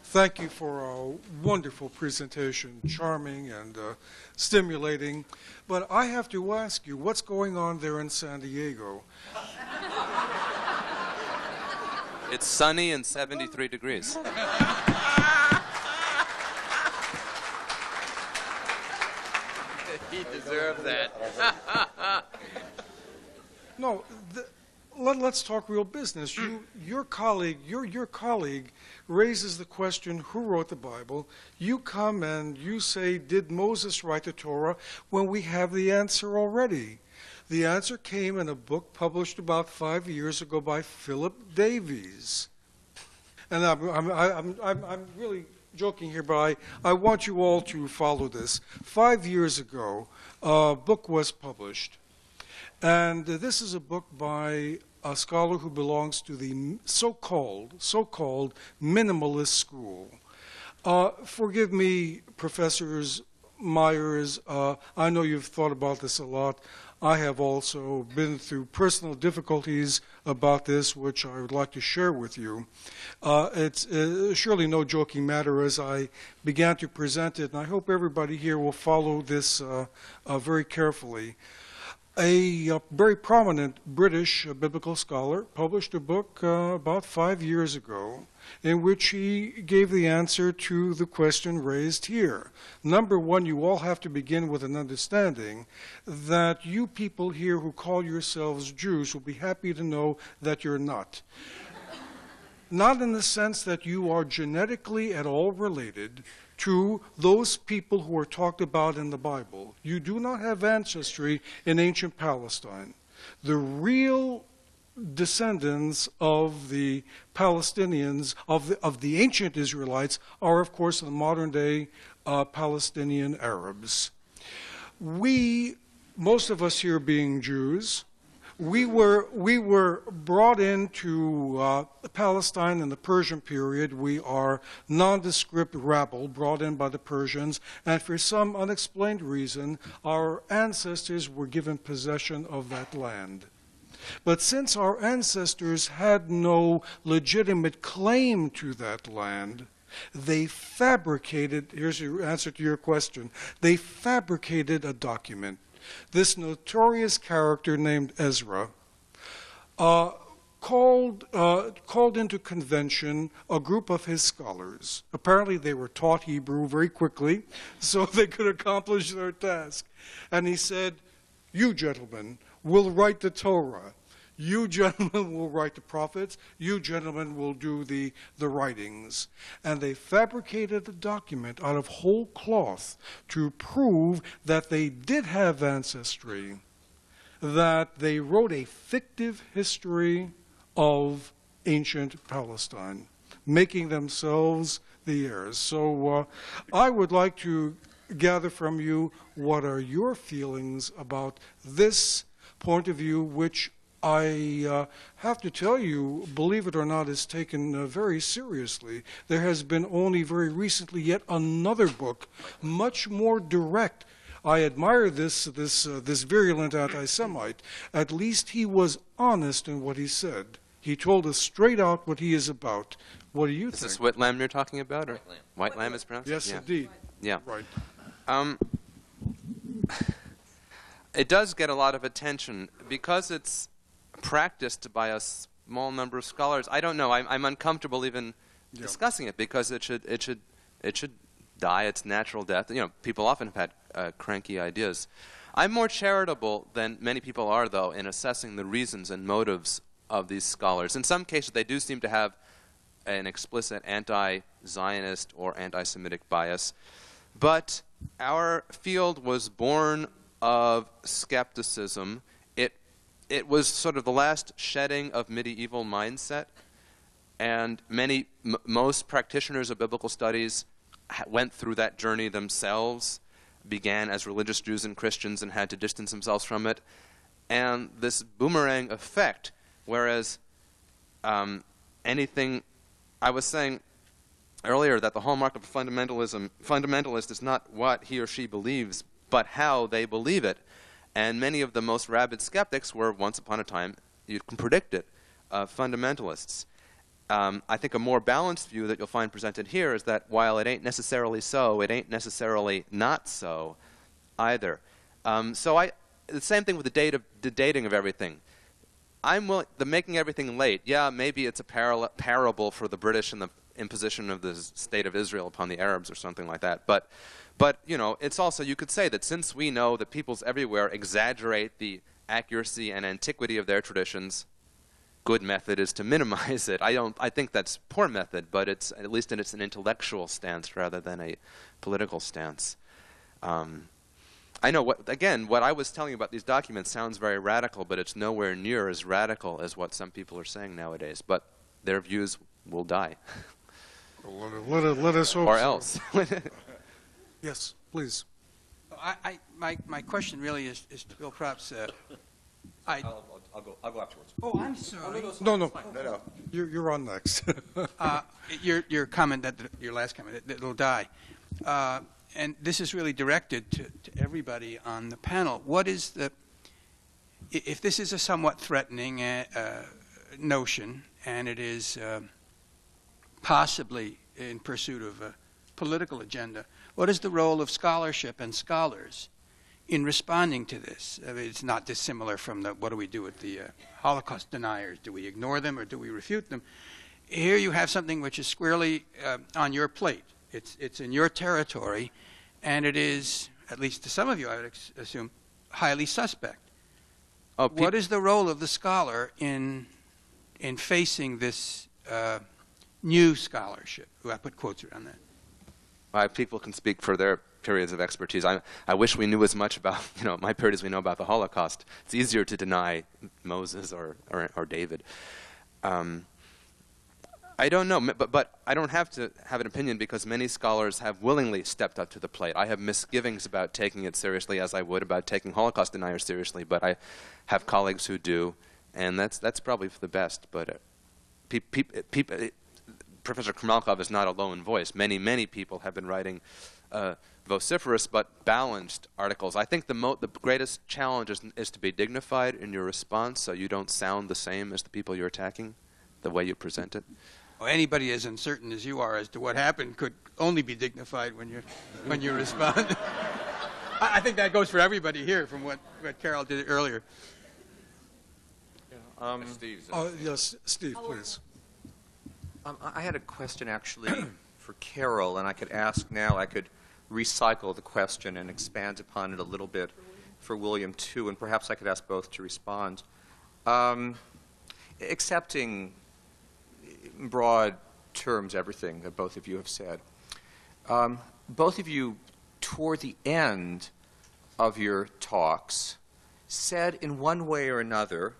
Thank you for a wonderful presentation, charming and stimulating. But I have to ask you, what's going on there in San Diego? It's sunny and 73 degrees. He deserved that. No, let's talk real business. Your colleague raises the question, who wrote the Bible? You come and you say, did Moses write the Torah? When we have the answer already. The answer came in a book published about 5 years ago by Philip Davies. And I'm really joking here, but I want you all to follow this. 5 years ago, a book was published. And this is a book by a scholar who belongs to the so-called minimalist school. Forgive me, Professors Myers, I know you've thought about this a lot. I have also been through personal difficulties about this, which I would like to share with you. It's surely no joking matter as I began to present it, and I hope everybody here will follow this very carefully. A very prominent British biblical scholar published a book about 5 years ago in which he gave the answer to the question raised here. Number one, you all have to begin with an understanding that you people here who call yourselves Jews will be happy to know that you're not. Not in the sense that you are genetically at all related to those people who are talked about in the Bible. You do not have ancestry in ancient Palestine. The real descendants of the Palestinians, of the ancient Israelites, are of course the modern day Palestinian Arabs. Most of us here being Jews, we were brought into Palestine in the Persian period. We are nondescript rabble brought in by the Persians, and for some unexplained reason, our ancestors were given possession of that land. But since our ancestors had no legitimate claim to that land, they fabricated, here's your answer to your question, they fabricated a document. This notorious character named Ezra called into convention a group of his scholars. Apparently they were taught Hebrew very quickly so they could accomplish their task. And he said, you gentlemen will write the Torah. You gentlemen will write the prophets. You gentlemen will do the writings. And they fabricated a document out of whole cloth to prove that they did have ancestry, that they wrote a fictive history of ancient Palestine, making themselves the heirs. So I would like to gather from you what are your feelings about this point of view, which I have to tell you, believe it or not, is taken very seriously. There has been only very recently yet another book, much more direct. I admire this virulent anti-Semite. At least he was honest in what he said. He told us straight out what he is about. What do you think? Is this White Lamb you're talking about? Or White Lamb is pronounced? Yes, yeah. Indeed. Yeah. Right. It does get a lot of attention because it's practiced by a small number of scholars. I don't know. I'm uncomfortable even discussing it because it should die its natural death. You know, people often have had cranky ideas. I'm more charitable than many people are, though, in assessing the reasons and motives of these scholars. In some cases, they do seem to have an explicit anti-Zionist or anti-Semitic bias. But our field was born of skepticism. It was sort of the last shedding of medieval mindset, and most practitioners of biblical studies went through that journey themselves, began as religious Jews and Christians and had to distance themselves from it. And this boomerang effect, whereas anything, I was saying earlier that the hallmark of a fundamentalist is not what he or she believes, but how they believe it. And many of the most rabid skeptics were, once upon a time, you can predict it, fundamentalists. I think a more balanced view that you'll find presented here is that while it ain't necessarily so, it ain't necessarily not so either. The same thing with the dating of everything. The making everything late, yeah, maybe it's a parable for the British and the imposition of the state of Israel upon the Arabs or something like that. But you know, it's also, you could say that since we know that peoples everywhere exaggerate the accuracy and antiquity of their traditions, good method is to minimize it. I think that's poor method, but it's at least it's an intellectual stance rather than a political stance. I know what I was telling you about these documents sounds very radical, but it's nowhere near as radical as what some people are saying nowadays. But their views will die. Let us hope or so. else. Yes, please. My question really is to Bill Propp's. I'll go afterwards. Oh, I'm sorry. No. No. You're on next. Your comment your last comment that it'll die, and this is really directed to everybody on the panel. What is if this is a somewhat threatening notion, and it is possibly in pursuit of a political agenda, what is the role of scholarship and scholars in responding to this? I mean, it's not dissimilar from what do we do with the Holocaust deniers? Do we ignore them or do we refute them? Here you have something which is squarely on your plate. It's in your territory, and it is, at least to some of you, I would assume, highly suspect. What is the role of the scholar in facing this new scholarship? I put quotes around that. People can speak for their periods of expertise. I wish we knew as much about, my period as we know about the Holocaust. It's easier to deny Moses or David. I don't know, but I don't have to have an opinion because many scholars have willingly stepped up to the plate. I have misgivings about taking it seriously as I would about taking Holocaust deniers seriously, but I have colleagues who do, and that's probably for the best. But Professor Kramalkov is not a lone voice. Many people have been writing vociferous but balanced articles. I think the greatest challenge is to be dignified in your response so you don't sound the same as the people you're attacking, the way you present it. Well, anybody as uncertain as you are as to what happened could only be dignified when you respond. I think that goes for everybody here from what Carol did earlier. Yes, Steve, please. I had a question actually for Carol, and I could ask now. I could recycle the question and expand upon it a little bit for William too, and perhaps I could ask both to respond. Accepting in broad terms everything that both of you have said, both of you toward the end of your talks said in one way or another,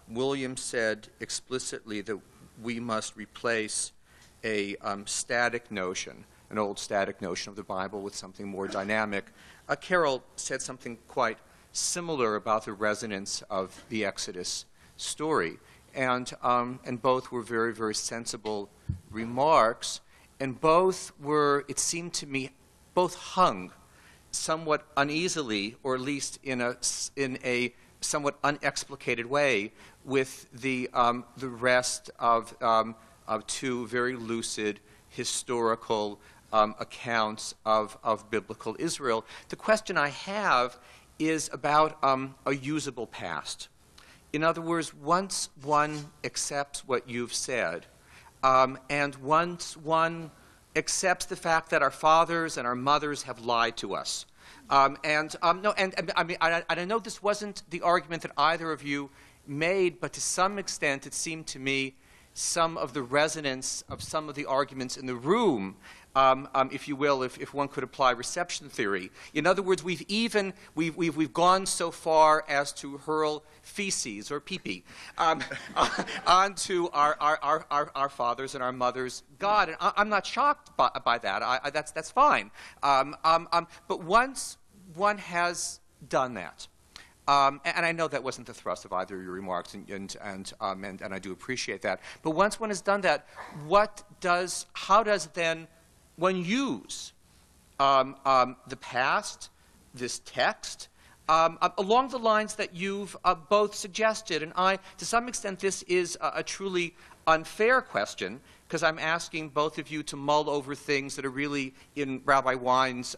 William said explicitly that we must replace a static notion, an old static notion of the Bible with something more dynamic. Carol said something quite similar about the resonance of the Exodus story. And both were very, very sensible remarks, and both were, it seemed to me, both hung somewhat uneasily, or at least in a somewhat unexplicated way, with the rest of two very lucid historical accounts of biblical Israel. The question I have is about a usable past. In other words, once one accepts what you've said, and once one accepts the fact that our fathers and our mothers have lied to us, I know this wasn't the argument that either of you made, but to some extent it seemed to me some of the resonance of some of the arguments in the room, if you will, if one could apply reception theory. In other words, we've gone so far as to hurl feces or pee-pee onto our fathers and our mothers' God, and I'm not shocked by that. That's fine. But once one has done that, and I know that wasn't the thrust of either of your remarks, and I do appreciate that. But once one has done that, how does then one use the past, this text, along the lines that you've both suggested? And to some extent, this is a truly unfair question, because I'm asking both of you to mull over things that are really in Rabbi Wine's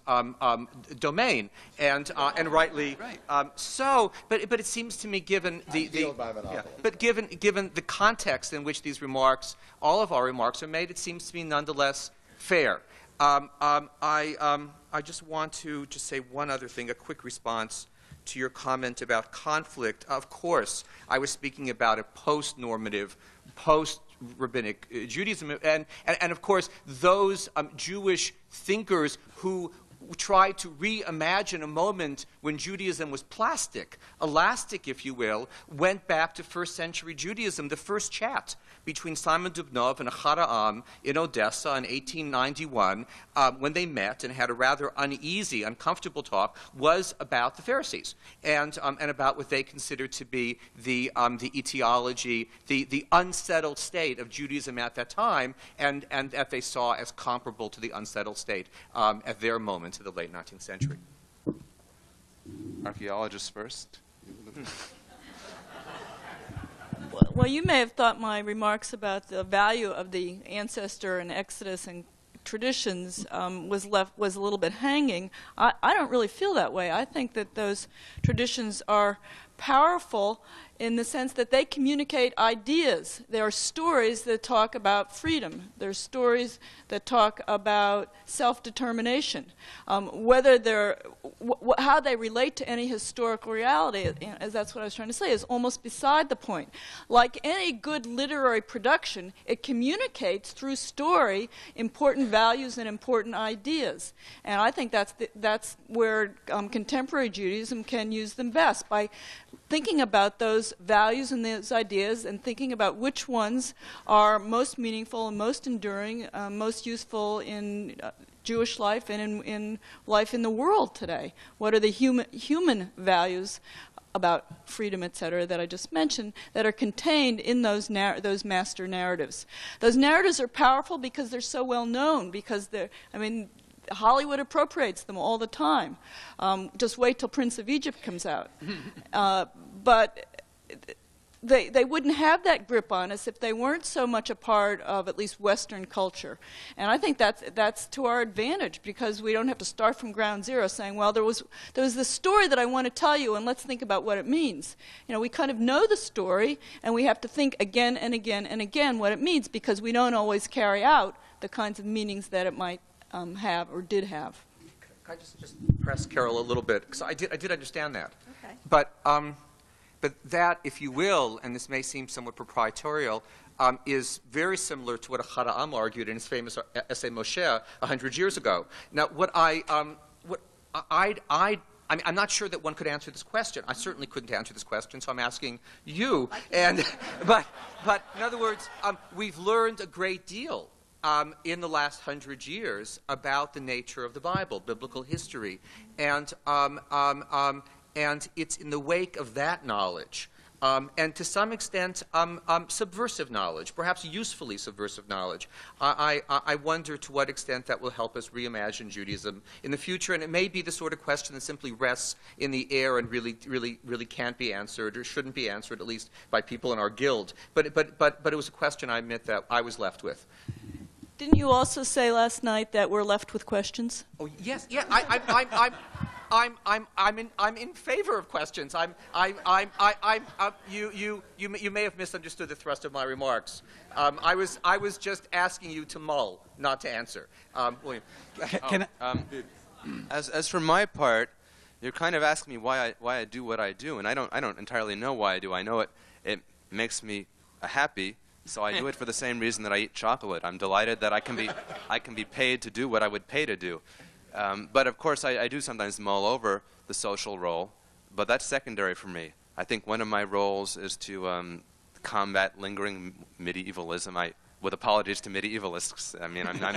domain, and rightly so. But it seems to me, given given the context in which these remarks, all of our remarks are made, it seems to me nonetheless fair. I just want to just say one other thing, a quick response to your comment about conflict. Of course, I was speaking about a post-normative, post-rabbinic Judaism, and of course, those Jewish thinkers who tried to reimagine a moment when Judaism was plastic, elastic, if you will, went back to first-century Judaism. The first chat between Simon Dubnov and Ahad Ha'am in Odessa in 1891, when they met and had a rather uneasy, uncomfortable talk, was about the Pharisees and about what they considered to be the etiology, the unsettled state of Judaism at that time, and that they saw as comparable to the unsettled state at their moment in the late 19th century. Archaeologists first. Well, you may have thought my remarks about the value of the ancestor and Exodus and traditions was a little bit hanging. I don't really feel that way. I think that those traditions are powerful in the sense that they communicate ideas. There are stories that talk about freedom. There are stories that talk about self-determination. Whether they're how they relate to any historical reality, as that's what I was trying to say, is almost beside the point. Like any good literary production, it communicates through story important values and important ideas. And I think that's where contemporary Judaism can use them best, by thinking about those values and those ideas and thinking about which ones are most meaningful and most enduring, most useful in Jewish life and in life in the world today. What are the human values about freedom, etc., that I just mentioned, that are contained in those master narratives? Those narratives are powerful because they're so well known, because Hollywood appropriates them all the time. Just wait till Prince of Egypt comes out. But they wouldn't have that grip on us if they weren't so much a part of at least Western culture. And I think that's to our advantage, because we don't have to start from ground zero saying, well, there was this story that I want to tell you, and let's think about what it means. We kind of know the story, and we have to think again and again and again what it means, because we don't always carry out the kinds of meanings that it might have or did have. Can I just press Carol a little bit? Because I did understand that. Okay. But that, if you will, and this may seem somewhat proprietorial, is very similar to what Ahad Ha'am argued in his famous essay Moshe 100 years ago. Now, I'm not sure that one could answer this question. I certainly couldn't answer this question, so I'm asking you. But in other words, we've learned a great deal in the last 100 years about the nature of the Bible, biblical history, and it's in the wake of that knowledge, and to some extent subversive knowledge, perhaps usefully subversive knowledge. I wonder to what extent that will help us reimagine Judaism in the future, and it may be the sort of question that simply rests in the air and really can't be answered, or shouldn't be answered, at least by people in our guild. But it was a question, I admit, that I was left with. Didn't you also say last night that we're left with questions? Oh yes, yeah. I'm in favor of questions. You may have misunderstood the thrust of my remarks. I was just asking you to mull, not to answer. William. As for my part, you're kind of asking me why I do what I do, and I don't entirely know why I do. I know it makes me happy. So I do it for the same reason that I eat chocolate. I'm delighted that I can be paid to do what I would pay to do. But of course, I do sometimes mull over the social role, but that's secondary for me. I think one of my roles is to combat lingering medievalism. With apologies to medievalists, I'm not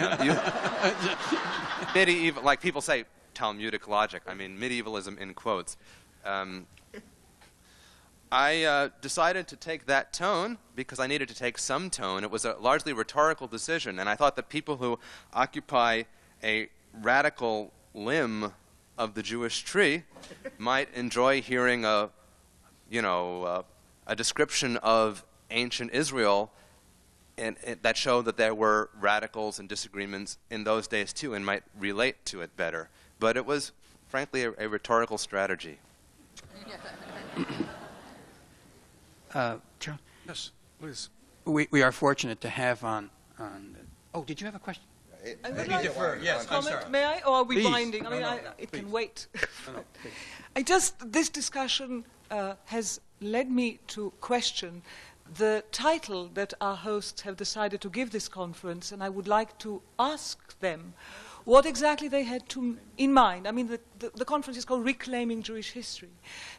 medieval, like people say Talmudic logic. I mean medievalism in quotes. I decided to take that tone because I needed to take some tone. It was a largely rhetorical decision, and I thought that people who occupy a radical limb of the Jewish tree might enjoy hearing a description of ancient Israel that showed that there were radicals and disagreements in those days too, and might relate to it better. But it was, frankly, a rhetorical strategy. John? Yes, please. We are fortunate to have on oh, did you have a question? I would like Yes, I'm sorry. comment. May I? Or are we Please. binding? I mean, it can wait. This discussion has led me to question the title that our hosts have decided to give this conference, and I would like to ask them what exactly they had in mind. I mean, the conference is called Reclaiming Jewish History.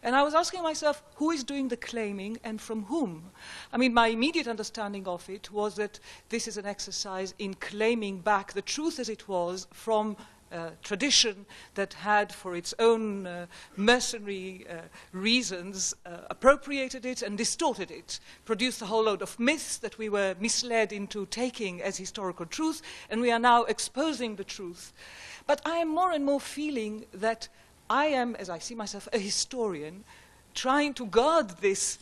And I was asking myself, who is doing the claiming and from whom? I mean, my immediate understanding of it was that this is an exercise in claiming back the truth as it was from tradition that had, for its own mercenary reasons, appropriated it and distorted it, produced a whole load of myths that we were misled into taking as historical truth, and we are now exposing the truth. But I am more and more feeling that I am, as I see myself, a historian, trying to guard this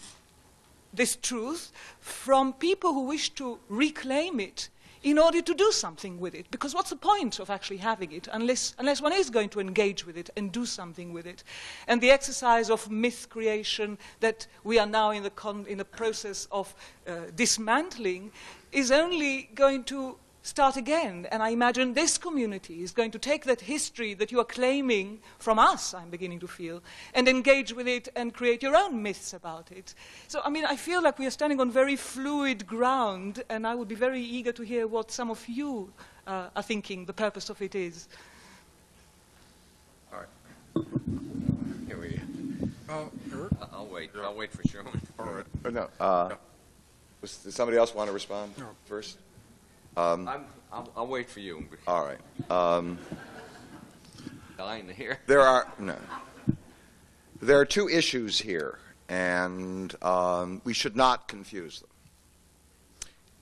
truth from people who wish to reclaim it in order to do something with it. Because what's the point of actually having it unless one is going to engage with it and do something with it? And the exercise of myth creation that we are now in the process of dismantling is only going to start again. And I imagine this community is going to take that history that you are claiming from us, I'm beginning to feel, and engage with it and create your own myths about it. So, I mean, I feel like we are standing on very fluid ground, and I would be very eager to hear what some of you are thinking the purpose of it is. All right. Here we go. Eric? I'll wait. I'll wait for Sherman. All right. No. Does somebody else want to respond first? I'll wait for you. All right. Dying to hear. There are two issues here, and we should not confuse them.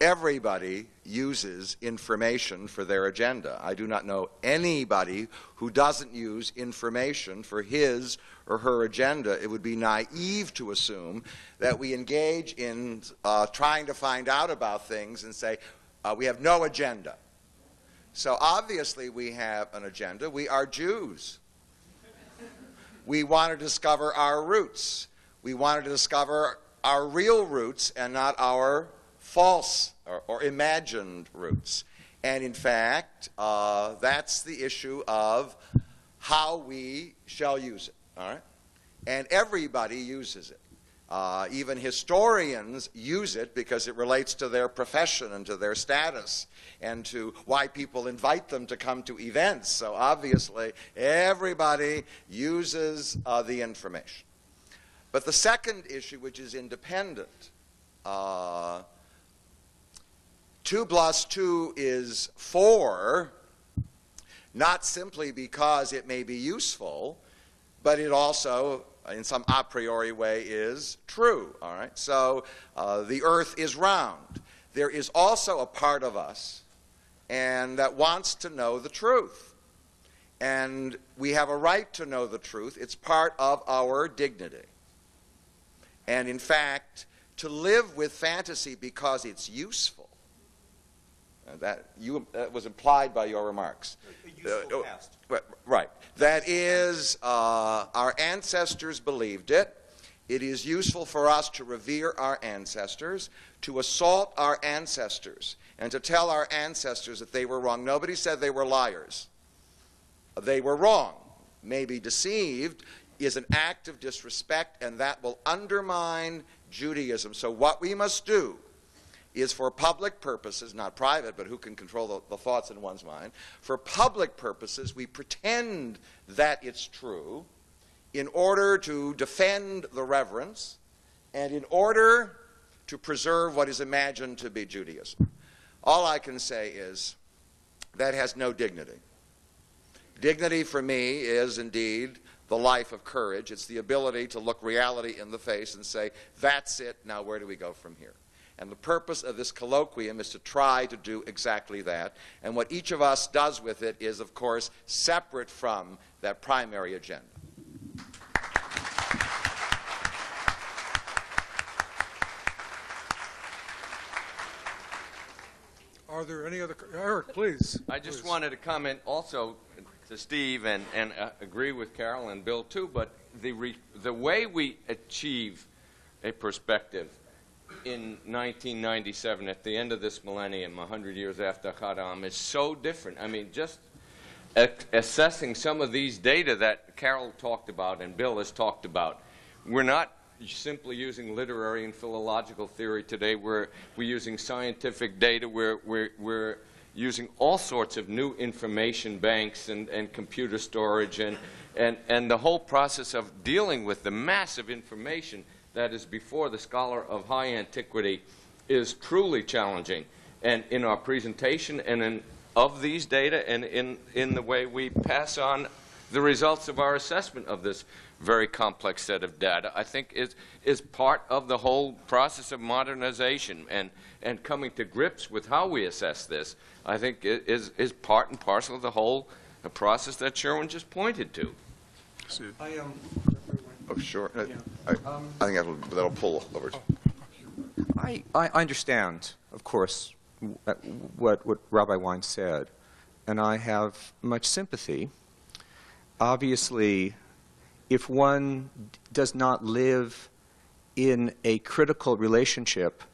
Everybody uses information for their agenda. I do not know anybody who doesn't use information for his or her agenda. It would be naive to assume that we engage in trying to find out about things and say, we have no agenda. So obviously we have an agenda. We are Jews. We want to discover our roots. We want to discover our real roots and not our false or imagined roots. And in fact, that's the issue of how we shall use it. All right? And everybody uses it. Even historians use it because it relates to their profession and to their status and to why people invite them to come to events. So obviously, everybody uses the information. But the second issue, which is independent, 2 plus 2 is 4, not simply because it may be useful, but it also, in some a priori way, is true. All right? So the earth is round. There is also a part of us and that wants to know the truth. And we have a right to know the truth. It's part of our dignity. And in fact, to live with fantasy because it's useful, that was implied by your remarks. Useful past. Right. That is, our ancestors believed it. It is useful for us to revere our ancestors, to assault our ancestors, and to tell our ancestors that they were wrong. Nobody said they were liars. They were wrong. Maybe deceived is an act of disrespect, and that will undermine Judaism. So what we must do is, for public purposes, not private, but who can control the thoughts in one's mind, for public purposes, we pretend that it's true in order to defend the reverence and in order to preserve what is imagined to be Judaism. All I can say is that has no dignity. Dignity for me is indeed the life of courage. It's the ability to look reality in the face and say, that's it, now where do we go from here? And the purpose of this colloquium is to try to do exactly that. And what each of us does with it is, of course, separate from that primary agenda. Are there any other? Eric, please. I just Please. wanted to comment also to Steve and agree with Carol and Bill too, but the way we achieve a perspective in 1997 at the end of this millennium, 100 years after Haram, is so different. I mean, just assessing some of these data that Carol talked about and Bill has talked about, we're not simply using literary and philological theory today. We're using scientific data. We're using all sorts of new information banks and computer storage and the whole process of dealing with the massive information that is before the scholar of high antiquity is truly challenging. And in our presentation and of these data and in the way we pass on the results of our assessment of this very complex set of data, I think is part of the whole process of modernization and coming to grips with how we assess this, I think is part and parcel of the whole process that Sherwin just pointed to. Oh, sure. I think that'll pull over. I understand, of course, what Rabbi Wein said, and I have much sympathy. Obviously, if one does not live in a critical relationship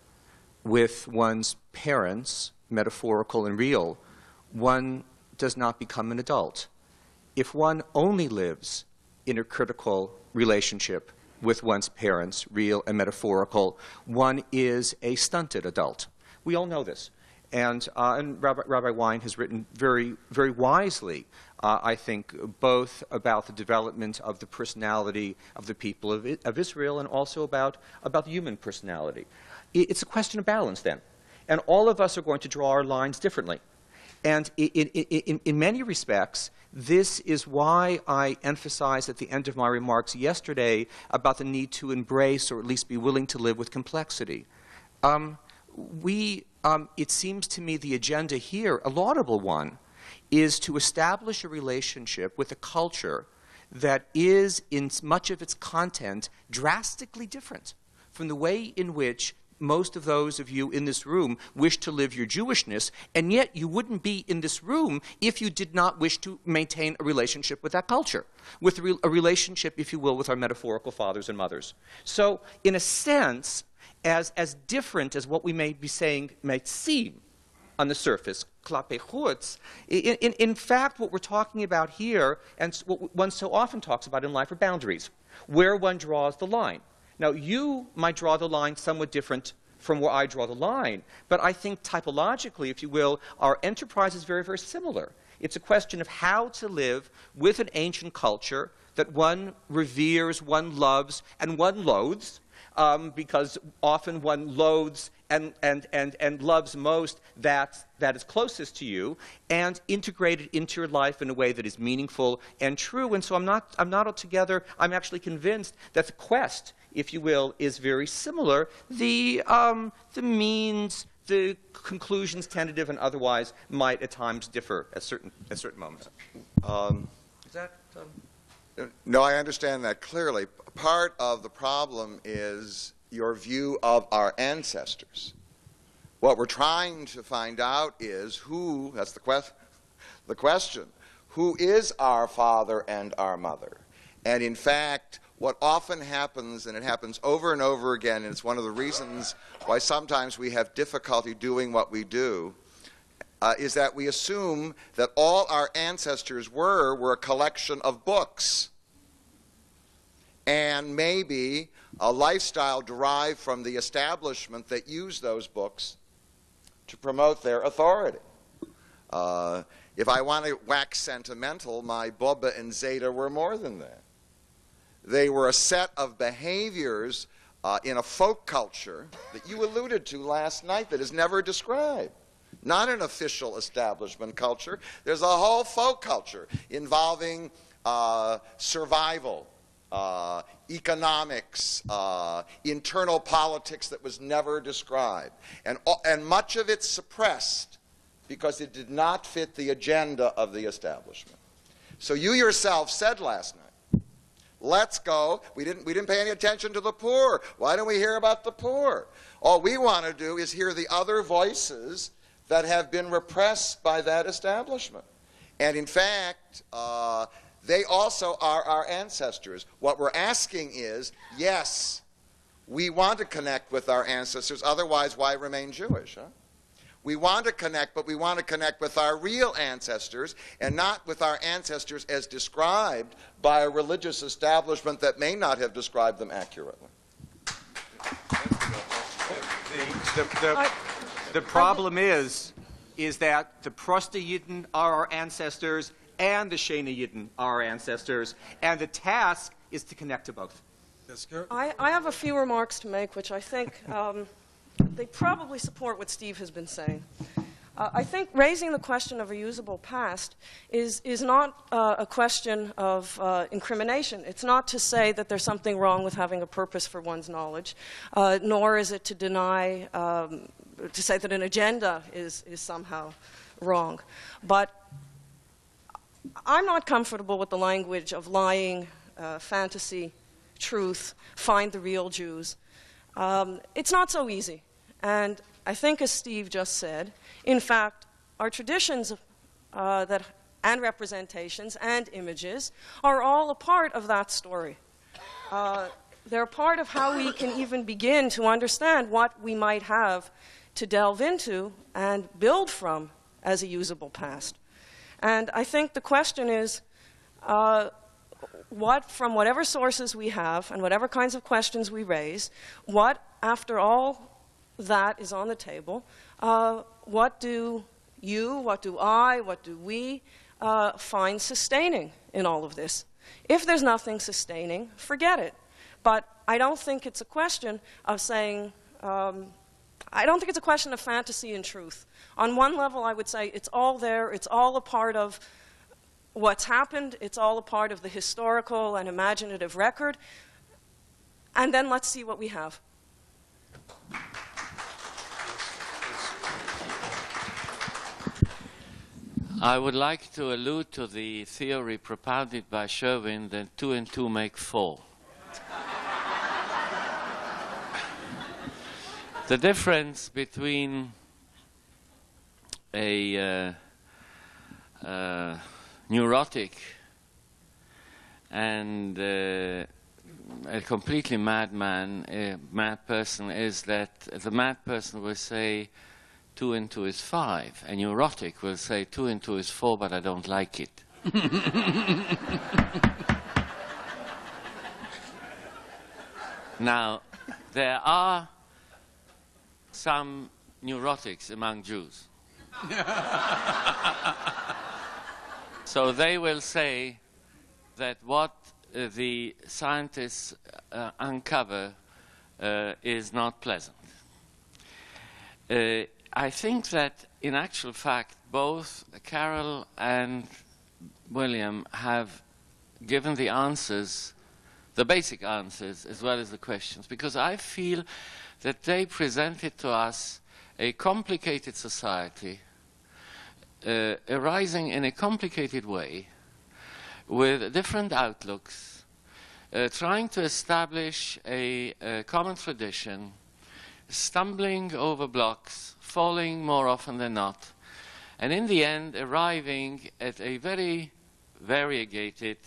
with one's parents, metaphorical and real, one does not become an adult. If one only lives in a critical relationship with one's parents, real and metaphorical, one is a stunted adult. We all know this. And Rabbi Wein has written very, very wisely, I think, both about the development of the personality of the people of Israel and also about the human personality. It's a question of balance, then. And all of us are going to draw our lines differently. And in many respects, this is why I emphasized at the end of my remarks yesterday about the need to embrace or at least be willing to live with complexity. It seems to me the agenda here, a laudable one, is to establish a relationship with a culture that is, in much of its content, drastically different from the way in which most of those of you in this room wish to live your Jewishness, and yet you wouldn't be in this room if you did not wish to maintain a relationship with that culture, with a relationship, if you will, with our metaphorical fathers and mothers. So, in a sense, as different as what we may be saying might seem on the surface, klape chutz, in fact, what we're talking about here, and what one so often talks about in life, are boundaries, where one draws the line. Now, you might draw the line somewhat different from where I draw the line, but I think typologically, if you will, our enterprise is very, very similar. It's a question of how to live with an ancient culture that one reveres, one loves, and one loathes, because often one loathes and loves most that is closest to you, and integrate it into your life in a way that is meaningful and true. And so I'm not altogether, I'm actually convinced that the quest, if you will, is very similar. The means, the conclusions, tentative and otherwise, might at times differ at certain moments. Is that? No, I understand that clearly. Part of the problem is your view of our ancestors. What we're trying to find out is who, that's the question, who is our father and our mother? And in fact, what often happens, and it happens over and over again, and it's one of the reasons why sometimes we have difficulty doing what we do, is that we assume that all our ancestors were a collection of books and maybe a lifestyle derived from the establishment that used those books to promote their authority. If I want to wax sentimental, my Bubba and Zeta were more than that. They were a set of behaviors in a folk culture that you alluded to last night that is never described. Not an official establishment culture. There's a whole folk culture involving survival, economics, internal politics that was never described. And much of it suppressed because it did not fit the agenda of the establishment. So you yourself said last night, let's go. We didn't pay any attention to the poor. Why don't we hear about the poor? All we want to do is hear the other voices that have been repressed by that establishment. And in fact, they also are our ancestors. What we're asking is, yes, we want to connect with our ancestors, otherwise why remain Jewish? Huh? We want to connect, but we want to connect with our real ancestors and not with our ancestors as described by a religious establishment that may not have described them accurately. The problem is that the Prosta Yidden are our ancestors and the Shena Yidden are our ancestors, and the task is to connect to both. Yes, Garrett? I have a few remarks to make, which I think they probably support what Steve has been saying. I think raising the question of a usable past is not a question of incrimination. It's not to say that there's something wrong with having a purpose for one's knowledge, nor is it to deny, to say that an agenda is somehow wrong. But I'm not comfortable with the language of lying, fantasy, truth, find the real Jews. It's not so easy. And I think, as Steve just said, in fact, our traditions and representations and images are all a part of that story. They're part of how we can even begin to understand what we might have to delve into and build from as a usable past. And I think the question is, from whatever sources we have and whatever kinds of questions we raise, what, after all that is on the table, what do you, what do I, what do we find sustaining in all of this? If there's nothing sustaining, forget it. But I don't think it's a question of saying, I don't think it's a question of fantasy and truth. On one level, I would say it's all there, it's all a part of what's happened, it's all a part of the historical and imaginative record, and then let's see what we have. I would like to allude to the theory propounded by Sherwin that 2 and 2 make 4. The difference between a neurotic and a completely madman, a mad person, is that the mad person will say 2 and 2 is 5. A neurotic will say 2 and 2 is 4, but I don't like it. Now, there are some neurotics among Jews. So they will say that what the scientists uncover is not pleasant. I think that, in actual fact, both Carol and William have given the answers, the basic answers, as well as the questions, because I feel that they presented to us a complicated society arising in a complicated way, with different outlooks, trying to establish a common tradition, stumbling over blocks, falling more often than not, and in the end arriving at a very variegated,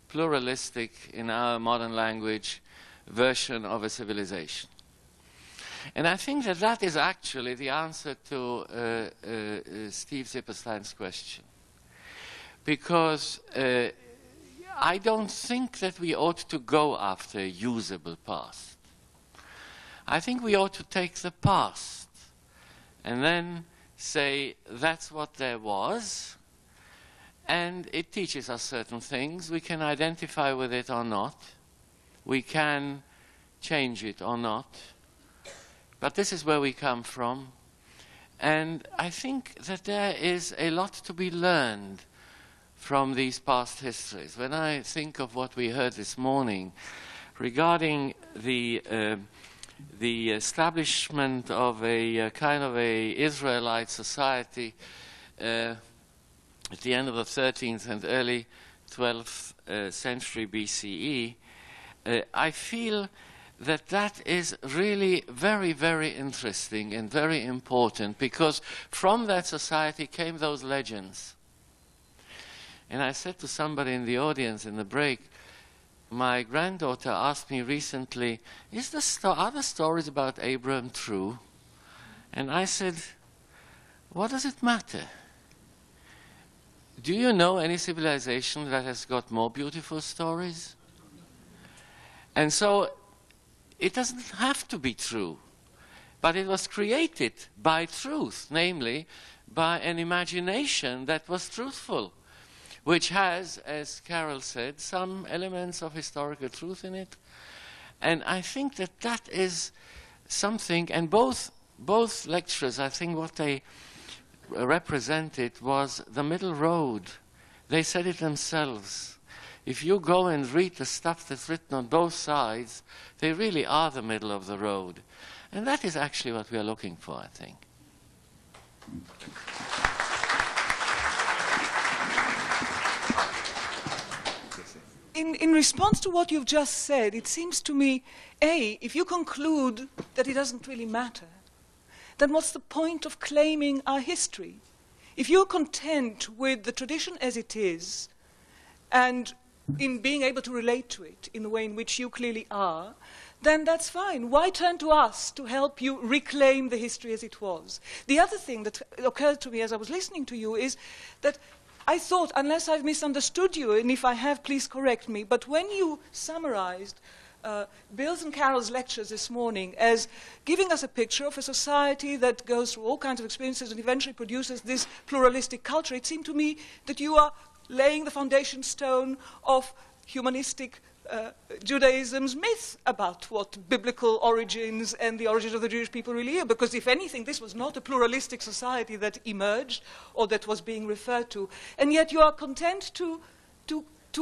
pluralistic, in our modern language, version of a civilization. And I think that that is actually the answer to Steve Zipperstein's question. Because I don't think that we ought to go after a usable past. I think we ought to take the past and then say that's what there was, and it teaches us certain things. We can identify with it or not. We can change it or not. But this is where we come from. And I think that there is a lot to be learned from these past histories. When I think of what we heard this morning regarding the establishment of a kind of a Israelite society at the end of the 13th and early 12th century BCE, I feel that is really very, very interesting and very important, because from that society came those legends. And I said to somebody in the audience in the break, my granddaughter asked me recently, are the stories about Abraham true? And I said, what does it matter? Do you know any civilization that has got more beautiful stories? And so it doesn't have to be true, but it was created by truth, namely by an imagination that was truthful, which has, as Carol said, some elements of historical truth in it. And I think that that is something, and both lecturers, I think what they represented was the middle road. They said it themselves. If you go and read the stuff that's written on both sides, they really are the middle of the road. And that is actually what we are looking for, I think. In response to what you've just said, it seems to me, A, if you conclude that it doesn't really matter, then what's the point of claiming our history? If you're content with the tradition as it is, and in being able to relate to it in the way in which you clearly are, then that's fine. Why turn to us to help you reclaim the history as it was? The other thing that occurred to me as I was listening to you is that I thought, unless I've misunderstood you, and if I have, please correct me, but when you summarized Bill's and Carol's lectures this morning as giving us a picture of a society that goes through all kinds of experiences and eventually produces this pluralistic culture, it seemed to me that you are laying the foundation stone of humanistic Judaism's myth about what biblical origins and the origins of the Jewish people really are. Because if anything, this was not a pluralistic society that emerged or that was being referred to. And yet you are content to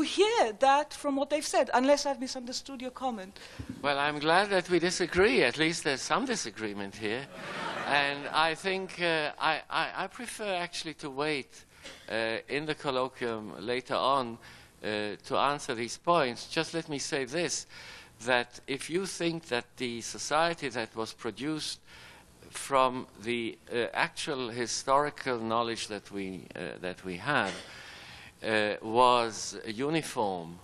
hear that from what they've said, unless I've misunderstood your comment. Well, I'm glad that we disagree. At least there's some disagreement here. And I think I prefer actually to wait in the colloquium later on to answer these points. Just let me say this, that if you think that the society that was produced from the actual historical knowledge that we have was uniform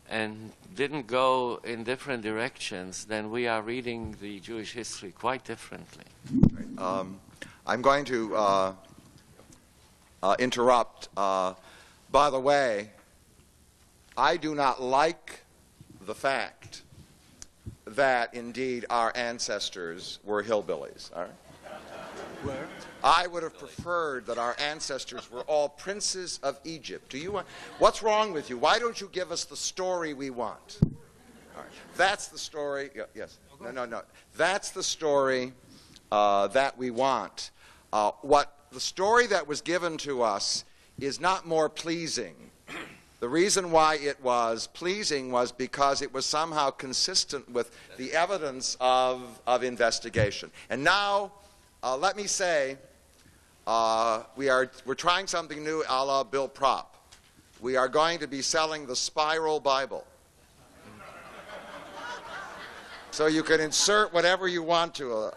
and didn't go in different directions, then we are reading the Jewish history quite differently. I'm going to interrupt. By the way, I do not like the fact that indeed our ancestors were hillbillies. All right? Where? I would have preferred that our ancestors were all princes of Egypt. Do you want? What's wrong with you? Why don't you give us the story we want? All right. That's the story. Yes. No. That's the story that we want. The story that was given to us is not more pleasing. The reason why it was pleasing was because it was somehow consistent with the evidence of investigation. And now, let me say, we're trying something new a la Bill Propp. We are going to be selling the Spiral Bible. So you can insert whatever you want to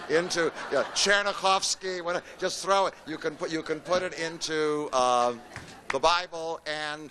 into Chernyakhovsky, just throw it. You can put it into the Bible, and